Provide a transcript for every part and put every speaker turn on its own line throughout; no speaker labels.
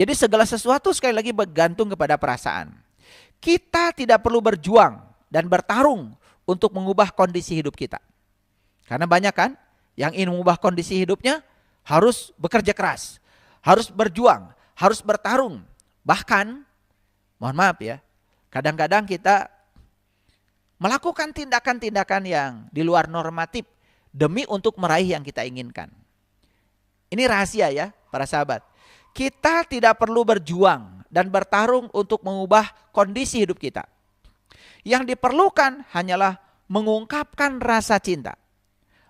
Jadi segala sesuatu sekali lagi bergantung kepada perasaan. Kita tidak perlu berjuang dan bertarung untuk mengubah kondisi hidup kita. Karena banyak kan yang ingin mengubah kondisi hidupnya harus bekerja keras, harus berjuang, harus bertarung. Bahkan, mohon maaf ya, kadang-kadang kita melakukan tindakan-tindakan yang di luar normatif demi untuk meraih yang kita inginkan. Ini rahasia ya para sahabat. Kita tidak perlu berjuang dan bertarung untuk mengubah kondisi hidup kita. Yang diperlukan hanyalah mengungkapkan rasa cinta.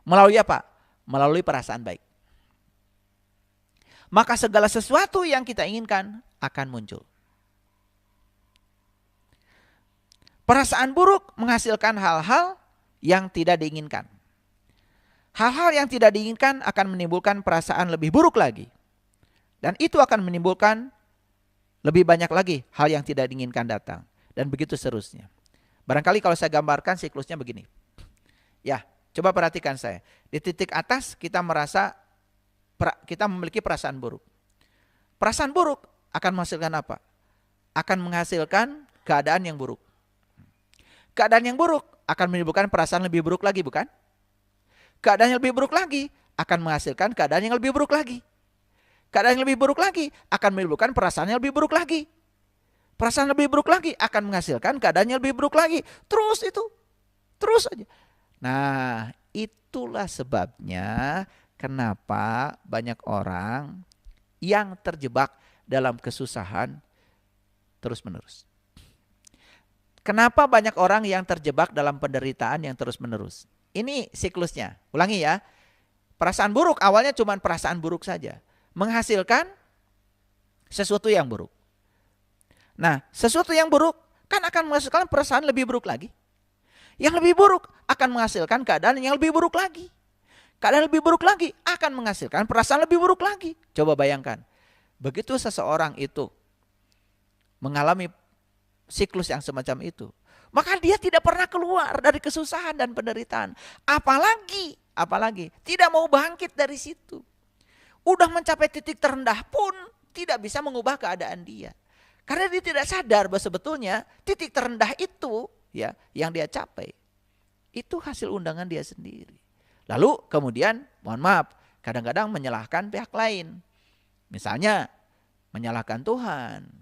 Melalui apa? Melalui perasaan baik. Maka segala sesuatu yang kita inginkan akan muncul. Perasaan buruk menghasilkan hal-hal yang tidak diinginkan. Hal-hal yang tidak diinginkan akan menimbulkan perasaan lebih buruk lagi. Dan itu akan menimbulkan lebih banyak lagi hal yang tidak diinginkan datang. Dan begitu seterusnya. Barangkali kalau saya gambarkan siklusnya begini. Ya, coba perhatikan saya. Di titik atas kita merasa, kita memiliki perasaan buruk. Perasaan buruk akan menghasilkan apa? Akan menghasilkan keadaan yang buruk. Keadaan yang buruk akan menimbulkan perasaan lebih buruk lagi, bukan? Keadaan yang lebih buruk lagi akan menghasilkan keadaan yang lebih buruk lagi. Keadaan yang lebih buruk lagi akan menimbulkan perasaan yang lebih buruk lagi. Perasaan lebih buruk lagi akan menghasilkan keadaan yang lebih buruk lagi. Terus itu. Terus aja. Nah, itulah sebabnya kenapa banyak orang yang terjebak dalam kesusahan terus-menerus. Kenapa banyak orang yang terjebak dalam penderitaan yang terus-menerus? Ini siklusnya. Ulangi ya. Perasaan buruk awalnya cuma perasaan buruk saja. Menghasilkan sesuatu yang buruk. Nah, sesuatu yang buruk kan akan menghasilkan perasaan lebih buruk lagi. Yang lebih buruk akan menghasilkan keadaan yang lebih buruk lagi. Keadaan lebih buruk lagi akan menghasilkan perasaan lebih buruk lagi. Coba bayangkan. Begitu seseorang itu mengalami siklus yang semacam itu, maka dia tidak pernah keluar dari kesusahan dan penderitaan. Apalagi tidak mau bangkit dari situ. Udah mencapai titik terendah pun tidak bisa mengubah keadaan dia. Karena dia tidak sadar bahwa sebetulnya titik terendah itu ya yang dia capai. Itu hasil undangan dia sendiri. Lalu kemudian mohon maaf kadang-kadang menyalahkan pihak lain. Misalnya menyalahkan Tuhan.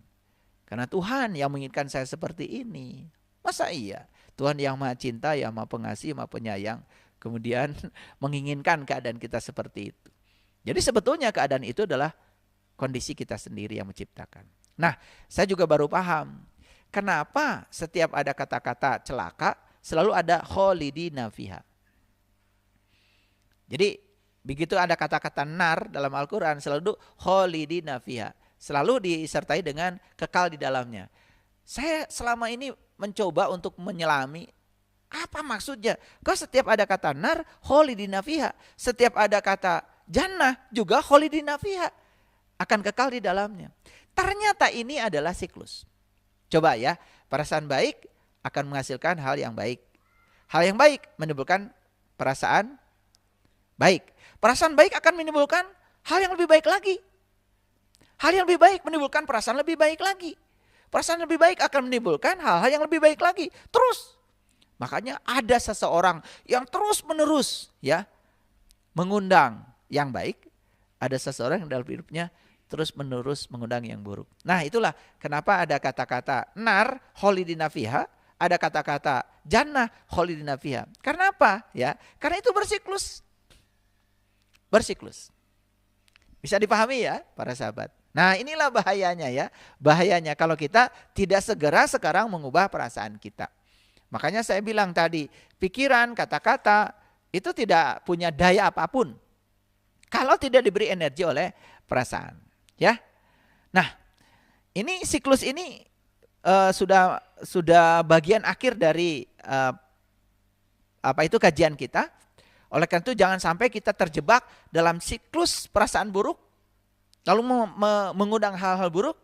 Karena Tuhan yang menginginkan saya seperti ini. Masa iya? Tuhan yang maha cinta, yang maha pengasih, maha penyayang. Kemudian menginginkan keadaan kita seperti itu. Jadi sebetulnya keadaan itu adalah kondisi kita sendiri yang menciptakan. Nah, saya juga baru paham. Kenapa setiap ada kata-kata celaka selalu ada kholidina fiha. Jadi begitu ada kata-kata nar dalam Al-Quran selalu kholidina fiha. Selalu disertai dengan kekal di dalamnya. Saya selama ini mencoba untuk menyelami apa maksudnya. Kok setiap ada kata nar kholidina fiha. Setiap ada kata jannah juga kholidina fiha. Akan kekal di dalamnya. Ternyata ini adalah siklus. Coba ya, perasaan baik akan menghasilkan hal yang baik. Hal yang baik menimbulkan perasaan baik. Perasaan baik akan menimbulkan hal yang lebih baik lagi. Hal yang lebih baik menimbulkan perasaan lebih baik lagi. Perasaan lebih baik akan menimbulkan hal-hal yang lebih baik lagi. Terus. Makanya ada seseorang yang terus menerus ya mengundang yang baik. Ada seseorang yang dalam hidupnya terus menerus mengundang yang buruk. Nah itulah kenapa ada kata-kata nar kholidina fiha. Ada kata-kata jannah kholidina fiha. Karena apa? Ya, karena itu bersiklus. Bersiklus. Bisa dipahami ya para sahabat. Nah inilah bahayanya ya. Bahayanya kalau kita tidak segera sekarang mengubah perasaan kita. Makanya saya bilang tadi, pikiran, kata-kata itu tidak punya daya apapun. Kalau tidak diberi energi oleh perasaan. Ya. Nah ini siklus ini sudah bagian akhir dari kajian kita. Oleh karena itu jangan sampai kita terjebak dalam siklus perasaan buruk. Lalu mengundang hal-hal buruk.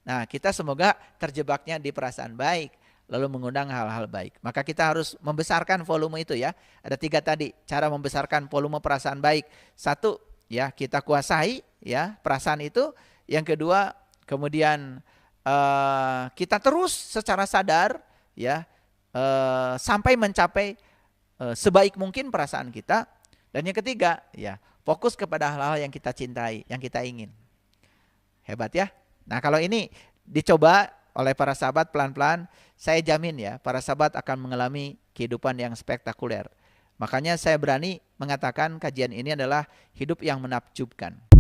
Nah kita semoga terjebaknya di perasaan baik. Lalu mengundang hal-hal baik. Maka kita harus membesarkan volume itu ya. Ada 3 tadi cara membesarkan volume perasaan baik. 1 ya kita kuasai ya perasaan itu. Yang kedua Kemudian kita terus secara sadar ya sampai mencapai sebaik mungkin perasaan kita. Dan yang ketiga ya, fokus kepada hal-hal yang kita cintai, yang kita ingin. Hebat ya. Nah, kalau ini dicoba oleh para sahabat pelan-pelan, saya jamin ya, para sahabat akan mengalami kehidupan yang spektakuler. Makanya saya berani mengatakan kajian ini adalah hidup yang menakjubkan.